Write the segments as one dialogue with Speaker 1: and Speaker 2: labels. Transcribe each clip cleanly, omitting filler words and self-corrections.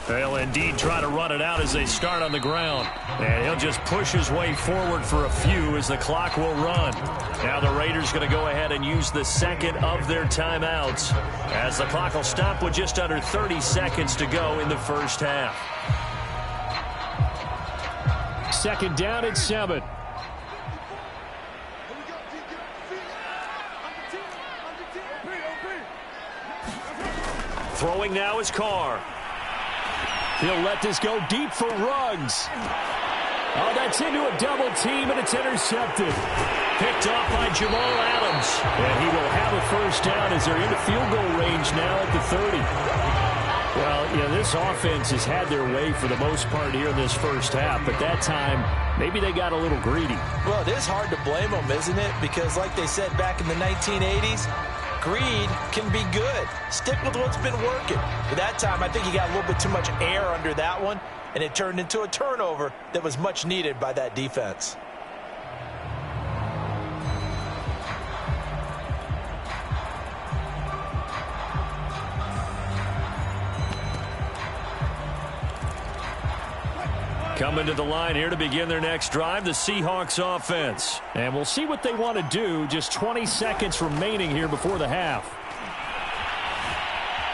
Speaker 1: They'll indeed try to run it out as they start on the ground. And he'll just push his way forward for a few as the clock will run. Now the Raiders going to go ahead and use the second of their timeouts as the clock will stop with just under 30 seconds to go in the first half. Second down and 7. Throwing now is Carr. He'll let this go deep for Ruggs. Oh, that's into a double team, and it's intercepted. Picked off by Jamal Adams. And he will have a first down as they're into field goal range now at the 30. Well, you know, this offense has had their way for the most part here in this first half, but that time, maybe they got a little greedy.
Speaker 2: Well, it is hard to blame them, isn't it? Because like they said back in the 1980s, greed can be good. Stick with what's been working. But that time, I think he got a little bit too much air under that one, and it turned into a turnover that was much needed by that defense.
Speaker 1: Coming to the line here to begin their next drive, the Seahawks offense. And we'll see what they want to do. Just 20 seconds remaining here before the half.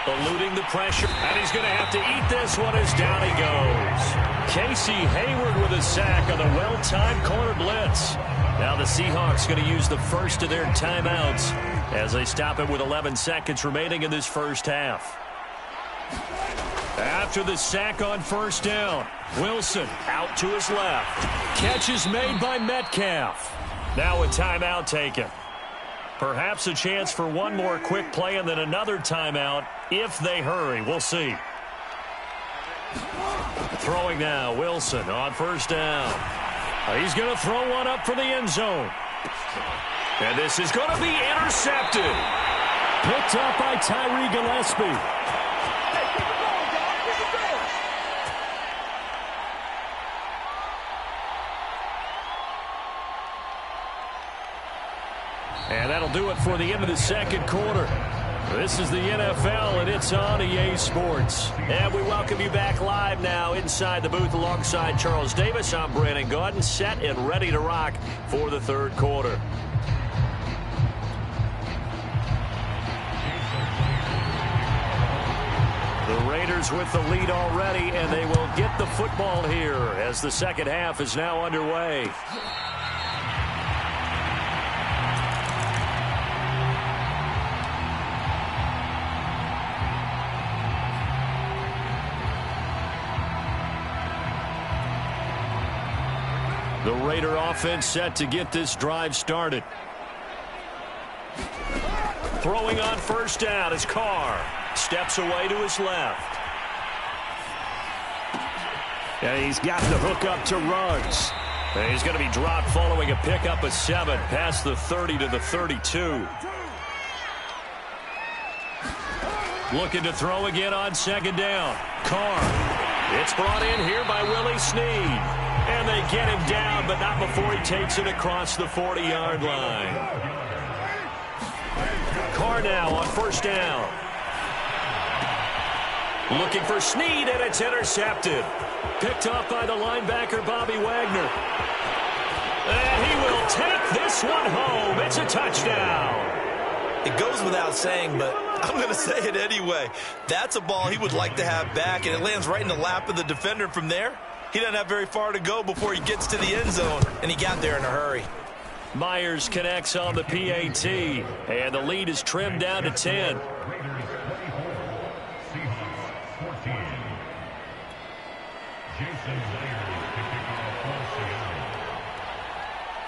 Speaker 1: Eluding the pressure, and he's going to have to eat this one as down he goes. Casey Hayward with a sack on the well-timed corner blitz. Now the Seahawks going to use the first of their timeouts as they stop it with 11 seconds remaining in this first half. After the sack on first down, Wilson out to his left. Catch is made by Metcalf. Now a timeout taken. Perhaps a chance for one more quick play and then another timeout if they hurry. We'll see. Throwing now, Wilson on first down. He's going to throw one up for the end zone. And this is going to be intercepted. Picked up by Tyree Gillespie. And that'll do it for the end of the second quarter. This is the NFL, and it's on EA Sports. And we welcome you back live now inside the booth alongside Charles Davis. I'm Brandon Gaudin, set and ready to rock for the third quarter. The Raiders with the lead already, and they will get the football here as the second half is now underway. The Raider offense set to get this drive started. Throwing on first down is Carr. Steps away to his left. And he's got the hook up to Ruggs. And he's going to be dropped following a pickup of 7 past the 30 to the 32. Looking to throw again on second down. Carr. It's brought in here by Willie Snead. And they get him down, but not before he takes it across the 40-yard line. Carr now on first down. Looking for Snead, and it's intercepted. Picked off by the linebacker, Bobby Wagner. And he will take this one home. It's a touchdown.
Speaker 2: It goes without saying, but I'm going to say it anyway. That's a ball he would like to have back, and it lands right in the lap of the defender from there. He doesn't have very far to go before he gets to the end zone, and he got there in a hurry.
Speaker 1: Myers connects on the PAT, and the lead is trimmed down to 10.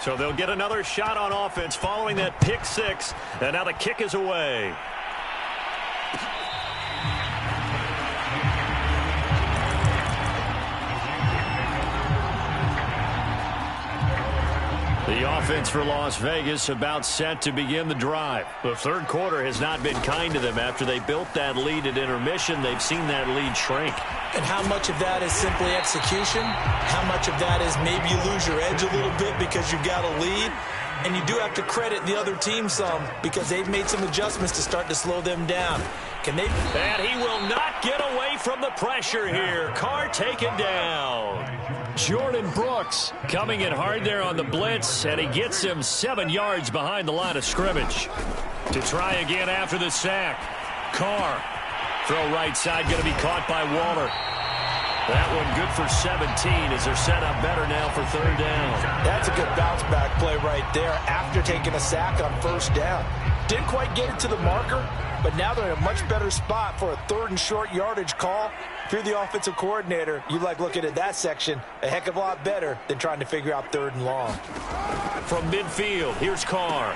Speaker 1: So they'll get another shot on offense following that pick 6, and now the kick is away. The offense for Las Vegas about set to begin the drive. The third quarter has not been kind to them after they built that lead at intermission. They've seen that lead shrink.
Speaker 2: And how much of that is simply execution? How much of that is maybe you lose your edge a little bit because you've got a lead? and you do have to credit the other team some because they've made some adjustments to start to slow them down. Can they?
Speaker 1: And he will not get away from the pressure here. Carr taken down. Jordan Brooks coming in hard there on the blitz, and he gets him 7 yards behind the line of scrimmage. To try again after the sack. Carr. Throw right side, going to be caught by Waller. That one good for 17 as they're set up better now for third down.
Speaker 2: That's a good bounce back play right there after taking a sack on first down. Didn't quite get it to the marker, but now they're in a much better spot for a 3rd and short yardage call. If you're the offensive coordinator, you like looking at that section a heck of a lot better than trying to figure out 3rd and long.
Speaker 1: From midfield, here's Carr.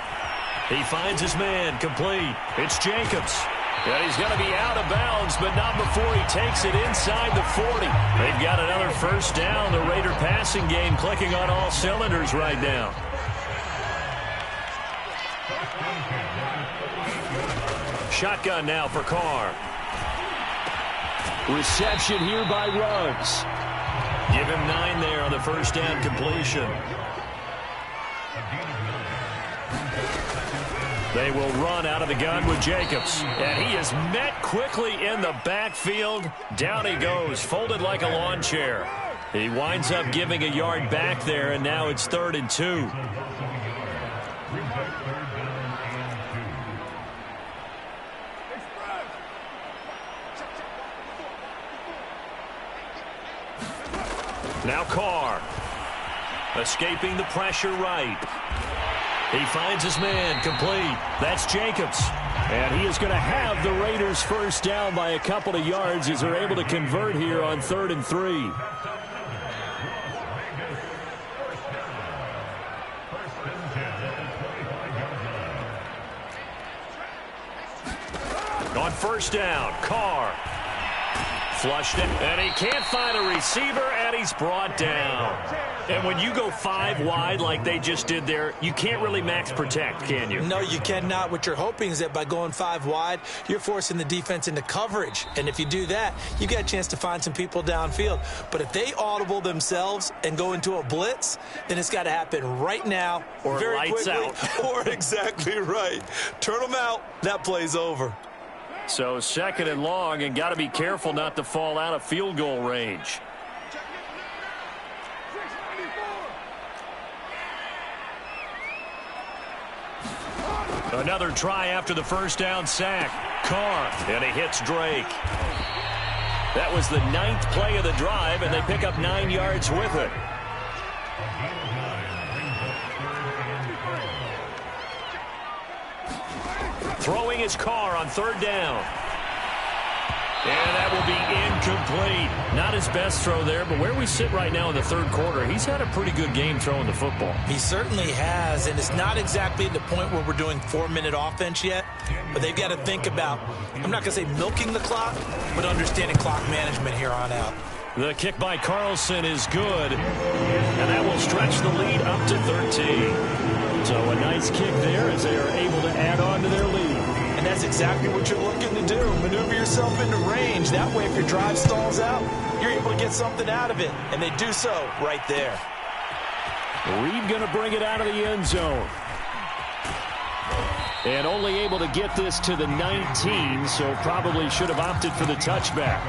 Speaker 1: He finds his man, complete. It's Jacobs. And he's going to be out of bounds, but not before he takes it inside the 40. They've got another first down. The Raider passing game clicking on all cylinders right now. Shotgun now for Carr. Reception here by Ruggs. Give him 9 there on the first down completion. They will run out of the gun with Jacobs. And he is met quickly in the backfield. Down he goes, folded like a lawn chair. He winds up giving a yard back there, and now it's 3rd and 2. Now Carr. Escaping the pressure right. He finds his man, complete. That's Jacobs. And he is going to have the Raiders first down by a couple of yards as they're able to convert here on 3rd and 3. On first down, Carr. Flushed it, and he can't find a receiver, and he's brought down. And when you go 5 wide like they just did there, you can't really max protect, can you?
Speaker 2: No, you cannot. What you're hoping is that by going 5 wide, you're forcing the defense into coverage. And if you do that, you get a chance to find some people downfield. But if they audible themselves and go into a blitz, then it's got to happen right now,
Speaker 1: or
Speaker 2: very
Speaker 1: lights
Speaker 2: quickly,
Speaker 1: out.
Speaker 2: Or exactly right. Turn them out. That play's over.
Speaker 1: So 2nd and long, and got to be careful not to fall out of field goal range. Another try after the first down sack. Carr, and he hits Drake. That was the 9th play of the drive, and they pick up 9 yards with it. Throwing his Carr on 3rd down. And that will be incomplete. Not his best throw there, but where we sit right now in the 3rd quarter, he's had a pretty good game throwing the football.
Speaker 2: He certainly has, and it's not exactly at the point where we're doing 4-minute offense yet, but they've got to think about, I'm not going to say milking the clock, but understanding clock management here on out.
Speaker 1: The kick by Carlson is good, and that will stretch the lead up to 13. So a nice kick there as they are able to add on to their lead.
Speaker 2: And that's exactly what you're looking to do. Maneuver yourself into range. That way, if your drive stalls out, you're able to get something out of it. And they do so right there.
Speaker 1: Reed going to bring it out of the end zone. And only able to get this to the 19, so probably should have opted for the touchback.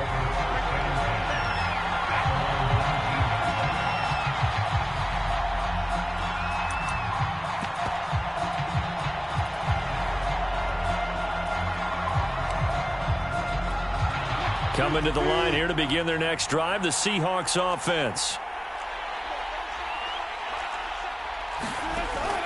Speaker 1: Coming to the line here to begin their next drive, the Seahawks offense.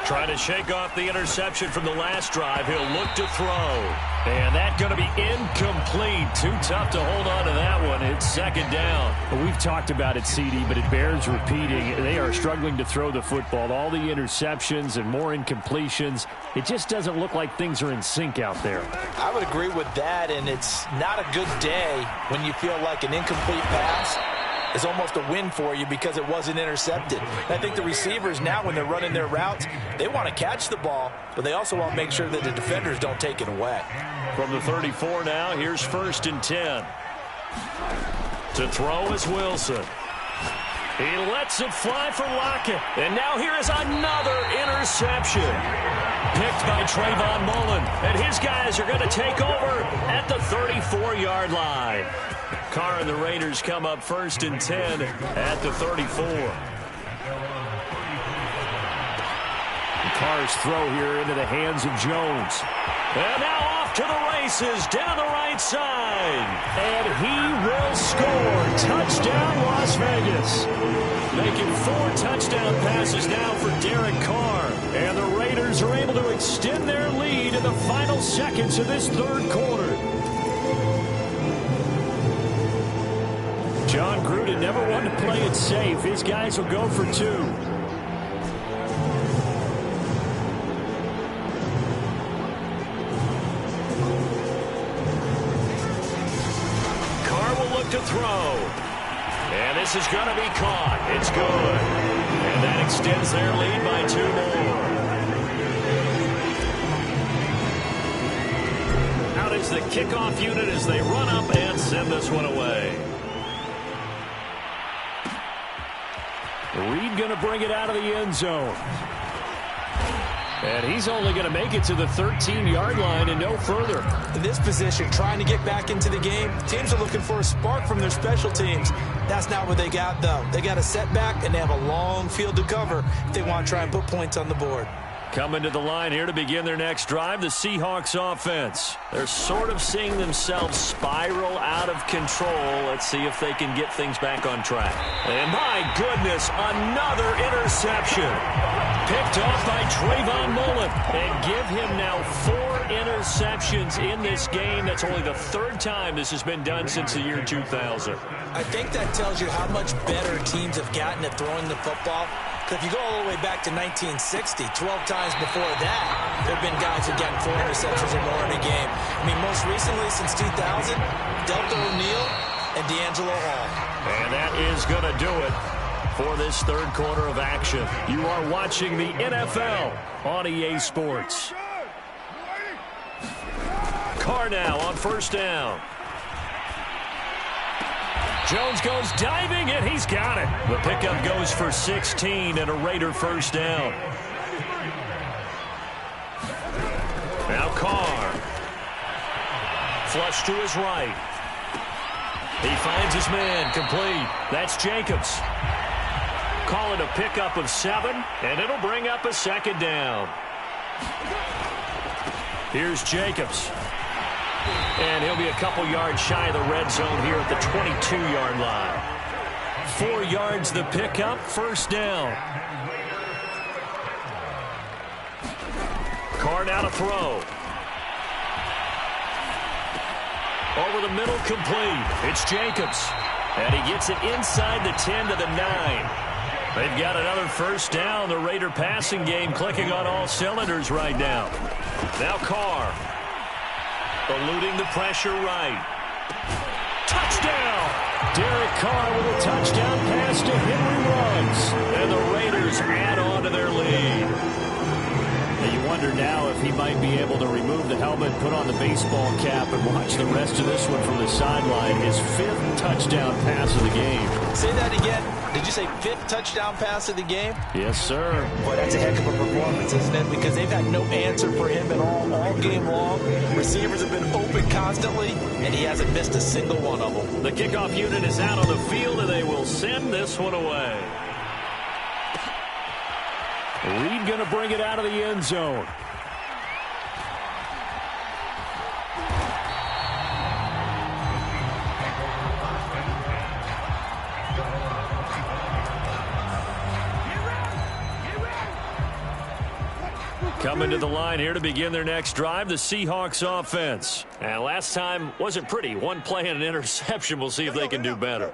Speaker 1: Trying to shake off the interception from the last drive. He'll look to throw. And that's going to be incomplete. Too tough to hold on to that one. It's 2nd down.
Speaker 3: Well, we've talked about it, CD, but it bears repeating. They are struggling to throw the football. All the interceptions and more incompletions. It just doesn't look like things are in sync out there.
Speaker 2: I would agree with that, and it's not a good day when you feel like an incomplete pass is almost a win for you because it wasn't intercepted. And I think the receivers now, when they're running their routes, they want to catch the ball, but they also want to make sure that the defenders don't take it away.
Speaker 1: From the 34 now, here's 1st and 10. To throw is Wilson. He lets it fly for Lockett. And now here is another interception. Picked by Trayvon Mullen. And his guys are going to take over at the 34-yard line. Carr and the Raiders come up 1st and 10 at the 34. Carr's throw here into the hands of Jones. And now off to the races down the right side. And he will score. Touchdown, Las Vegas. Making 4 touchdown passes now for Derek Carr. And the Raiders are able to extend their lead in the final seconds of this 3rd quarter. John Gruden never wanted to play it safe. His guys will go for 2. To throw. And this is going to be caught. It's good. And that extends their lead by 2 more. Out is the kickoff unit as they run up and send this one away. Reed going to bring it out of the end zone. And he's only going to make it to the 13-yard line and no further.
Speaker 2: In this position, trying to get back into the game, teams are looking for a spark from their special teams. That's not what they got, though. They got a setback, and they have a long field to cover if they want to try and put points on the board.
Speaker 1: Coming to the line here to begin their next drive, the Seahawks offense. They're sort of seeing themselves spiral out of control. Let's see if they can get things back on track. And my goodness, another interception. Picked off by Trayvon Mullen. And give him now 4 interceptions in this game. That's only the 3rd time this has been done since the year 2000.
Speaker 2: I think that tells you how much better teams have gotten at throwing the football. If you go all the way back to 1960, 12 times before that, there have been guys who've gotten 4 interceptions or more in a game. I mean, most recently since 2000, Delta O'Neal and D'Angelo Hall.
Speaker 1: And that is going to do it for this 3rd quarter of action. You are watching the NFL on EA Sports. Carr now on 1st down. Jones goes diving, and he's got it. The pickup goes for 16 and a Raider 1st down. Now Carr. Flush to his right. He finds his man, complete. That's Jacobs. Call it a pickup of 7, and it'll bring up a 2nd down. Here's Jacobs. And he'll be a couple yards shy of the red zone here at the 22-yard line. 4 yards the pickup, 1st down. Carr now to throw. Over the middle, complete. It's Jacobs. And he gets it inside the 10 to the 9. They've got another 1st down. The Raider passing game clicking on all cylinders right now. Now Carr. Eluding the pressure right. Touchdown! Derek Carr with a touchdown pass to Henry Ruggs. And the Raiders add on to their lead. And you wonder now if he might be able to remove the helmet, put on the baseball cap, and watch the rest of this one from the sideline. His 5th touchdown pass of the game.
Speaker 2: Say that again. Did you say 5th touchdown pass of the game?
Speaker 1: Yes, sir.
Speaker 2: Boy, that's a heck of a performance, isn't it? Because they've had no answer for him at all game long. Receivers have been open constantly, and he hasn't missed a single one of them.
Speaker 1: The kickoff unit is out on the field, and they will send this one away. Reed going to bring it out of the end zone. Coming to the line here to begin their next drive, the Seahawks offense. And last time wasn't pretty. 1 play and an interception. We'll see if they can do better.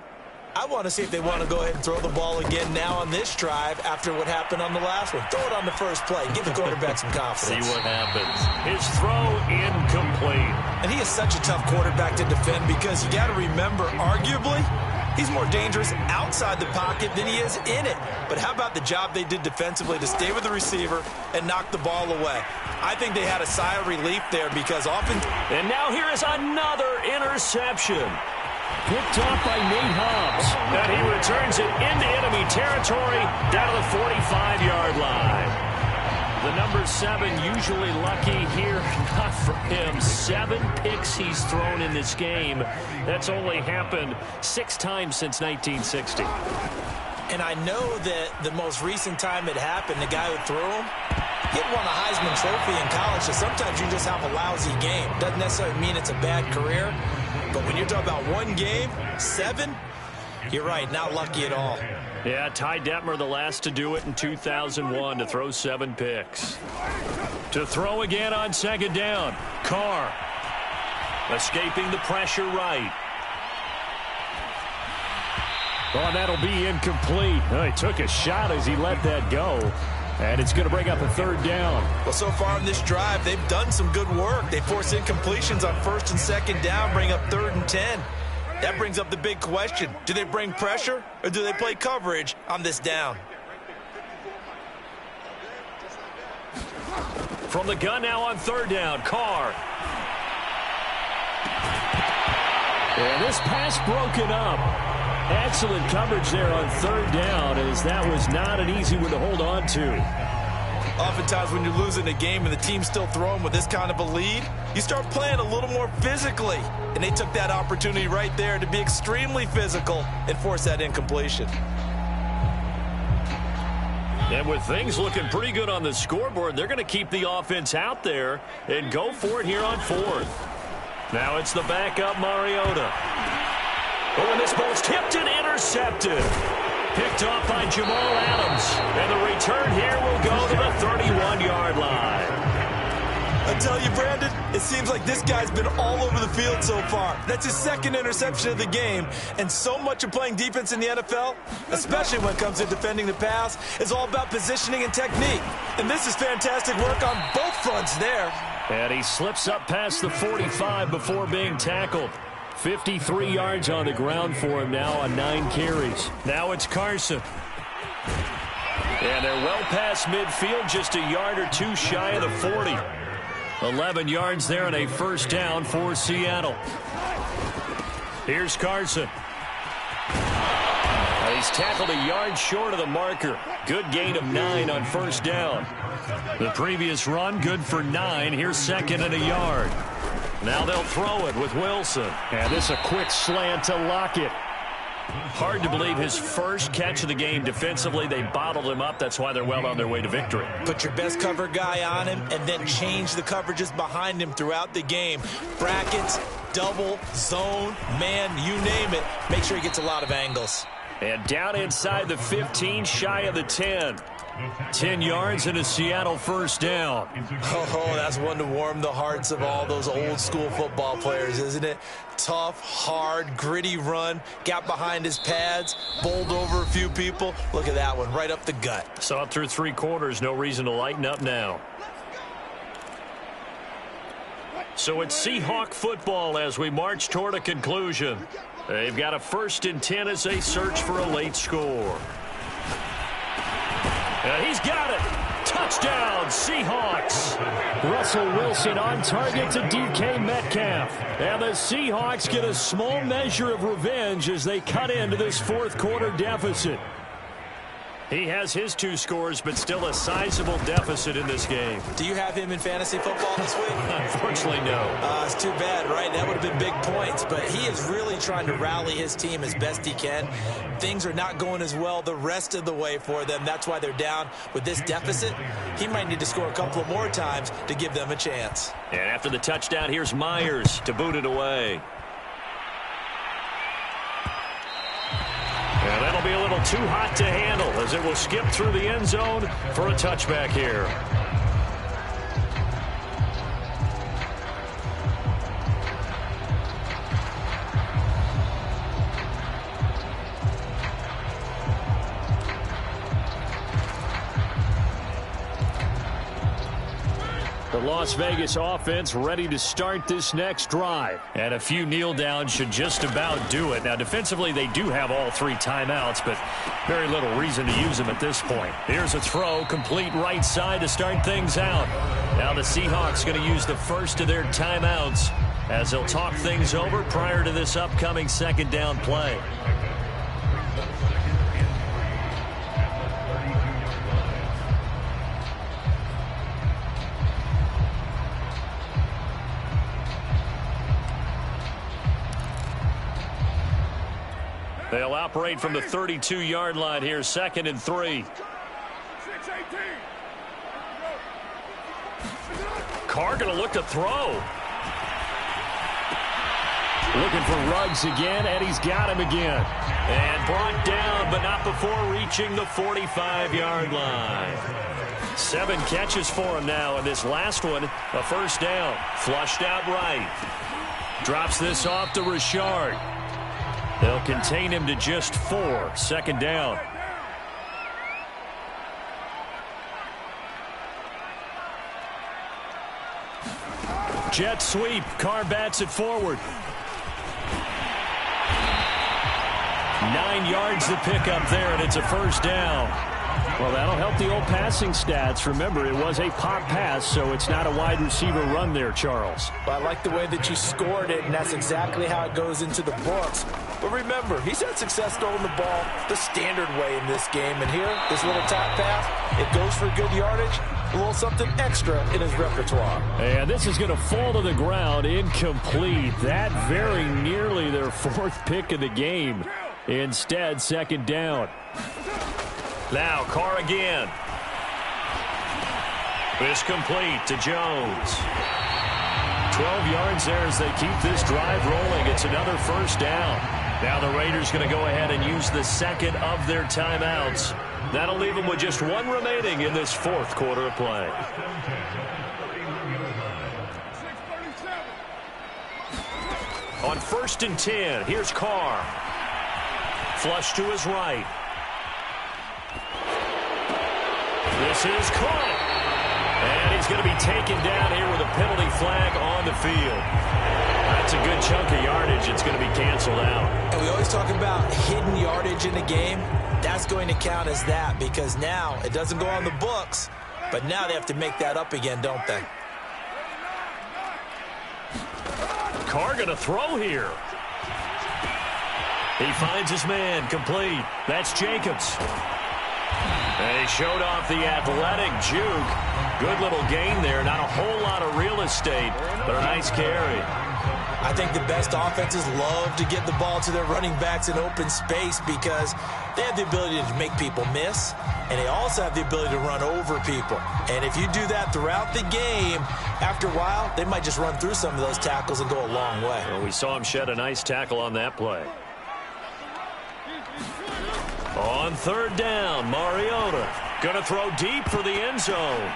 Speaker 2: I want to see if they want to go ahead and throw the ball again now on this drive after what happened on the last one. Throw it on the first play. Give the quarterback some confidence.
Speaker 1: See what happens. His throw incomplete.
Speaker 2: And he is such a tough quarterback to defend because you got to remember, arguably, he's more dangerous outside the pocket than he is in it. But how about the job they did defensively to stay with the receiver and knock the ball away? I think they had a sigh of relief there because often...
Speaker 1: And now here is another interception.
Speaker 3: Picked off by Nate Hobbs. And he returns it into enemy territory down to the 45-yard line. The number 7 usually lucky here. Not for him. 7 picks he's thrown in this game. That's only happened 6 times since 1960.
Speaker 2: And I know that the most recent time it happened, the guy who threw him, he had won a Heisman Trophy in college, so sometimes you just have a lousy game. Doesn't necessarily mean it's a bad career. But when you're talking about one game, 7, you're right, not lucky at all.
Speaker 3: Yeah, Ty Detmer, the last to do it in 2001, to throw 7 picks. To throw again on second down. Carr escaping the pressure right. Oh, that'll be incomplete. Oh, he took a shot as he let that go. And it's going to bring up a 3rd down.
Speaker 2: Well, so far in this drive, they've done some good work. They force incompletions on 1st and 2nd down, bring up 3rd and 10. That brings up the big question. Do they bring pressure or do they play coverage on this down?
Speaker 3: From the gun now on 3rd down, Carr. And this pass broken up. Excellent coverage there on 3rd down, as that was not an easy one to hold on to.
Speaker 2: Oftentimes when you're losing a game and the team's still throwing with this kind of a lead, you start playing a little more physically. And they took that opportunity right there to be extremely physical and force that incompletion.
Speaker 3: And with things looking pretty good on the scoreboard, they're going to keep the offense out there and go for it here on 4th. Now it's the backup Mariota. Oh, and this ball's tipped and intercepted. Picked off by Jamal Adams. And the return here will go to the 31-yard line.
Speaker 2: I tell you, Brandon, it seems like this guy's been all over the field so far. That's his 2nd interception of the game. And so much of playing defense in the NFL, especially when it comes to defending the pass, is all about positioning and technique. And this is fantastic work on both fronts there.
Speaker 3: And he slips up past the 45 before being tackled. 53 yards on the ground for him now on 9 carries. Now it's Carson. And they're well past midfield, just a yard or 2 shy of the 40. 11 yards there and a 1st down for Seattle. Here's Carson. He's tackled a yard short of the marker. Good gain of 9 on 1st down. The previous run, good for 9. Here's 2nd and a yard. Now they'll throw it with Wilson. And this a quick slant to Lockett. Hard to believe his first catch of the game defensively. They bottled him up. That's why they're well on their way to victory.
Speaker 2: Put your best cover guy on him and then change the coverages behind him throughout the game. Brackets, double, zone, man, you name it. Make sure he gets a lot of angles.
Speaker 3: And down inside the 15, shy of the 10. 10 yards and a Seattle 1st down.
Speaker 2: Oh, that's one to warm the hearts of all those old school football players, isn't it? Tough, hard, gritty run. Got behind his pads, bowled over a few people. Look at that one, right up the gut.
Speaker 3: Saw it through 3 quarters. No reason to lighten up now. So it's Seahawk football as we march toward a conclusion. They've got a 1st and 10 as they search for a late score. He's got it. Touchdown, Seahawks. Russell Wilson on target to DK Metcalf. And the Seahawks get a small measure of revenge as they cut into this 4th quarter deficit. He has his 2 scores, but still a sizable deficit in this game.
Speaker 2: Do you have him in fantasy football this week?
Speaker 3: Unfortunately, no.
Speaker 2: It's too bad, right? That would have been big points, but he is really trying to rally his team as best he can. Things are not going as well the rest of the way for them. That's why they're down with this deficit. He might need to score a couple of more times to give them a chance.
Speaker 3: And after the touchdown, here's Myers to boot it away. And that'll be a little too hot to handle as it will skip through the end zone for a touchback here. The Las Vegas offense ready to start this next drive. And a few kneel downs should just about do it. Now, defensively, they do have all 3 timeouts, but very little reason to use them at this point. Here's a throw, complete right side to start things out. Now the Seahawks going to use the first of their timeouts as he'll talk things over prior to this upcoming second down play. They'll operate from the 32-yard line here, 2nd and 3. Carr going to look to throw.
Speaker 1: Looking for Ruggs again, and he's got him again.
Speaker 3: And brought down, but not before reaching the 45-yard line. 7 catches for him now, and this last one, a first down. Flushed out right. Drops this off to Richard. They'll contain him to just 4, 2nd down. Jet sweep. Carr bats it forward. 9 yards to pick up there, and it's a first down.
Speaker 1: Well, that'll help the old passing stats. Remember, it was a pop pass, so it's not a wide receiver run there, Charles.
Speaker 2: Well, I like the way that you scored it, and that's exactly how it goes into the books. But remember, he's had success throwing the ball the standard way in this game. And here, this little top pass, it goes for good yardage, a little something extra in his repertoire.
Speaker 1: And this is going to fall to the ground, incomplete. That very nearly their 4th pick of the game. Instead, 2nd down.
Speaker 3: Now Carr again. This complete to Jones. 12 yards there as they keep this drive rolling. It's another first down. Now the Raiders going to go ahead and use the 2nd of their timeouts. That'll leave them with just 1 remaining in this 4th quarter of play. On 1st and 10, here's Carr. Flush to his right. This is caught. And he's going to be taken down here with a penalty flag on the field. That's a good chunk of yardage. It's going to be canceled out.
Speaker 2: And we always talk about hidden yardage in the game. That's going to count as that because now it doesn't go on the books, but now they have to make that up again, don't they?
Speaker 3: Carr going to throw here. He finds his man complete. That's Jacobs. And he showed off the athletic juke. Good little gain there. Not a whole lot of real estate, but a nice carry.
Speaker 2: I think the best offenses love to get the ball to their running backs in open space because they have the ability to make people miss, and they also have the ability to run over people. And if you do that throughout the game, after a while, they might just run through some of those tackles and go a long way.
Speaker 3: Well, we saw him shed a nice tackle on that play. On 3rd down, Mariota going to throw deep for the end zone.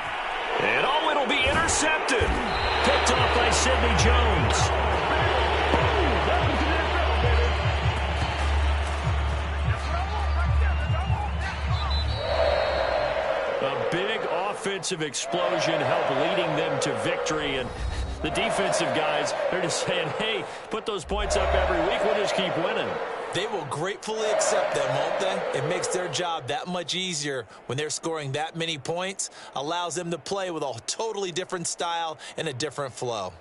Speaker 3: And oh, it'll be intercepted. Picked off by Sidney Jones. A big offensive explosion helped leading them to victory. And the defensive guys, they're just saying, hey, put those points up every week. We'll just keep winning.
Speaker 2: They will gratefully accept them, won't they? It makes their job that much easier when they're scoring that many points. Allows them to play with a totally different style and a different flow.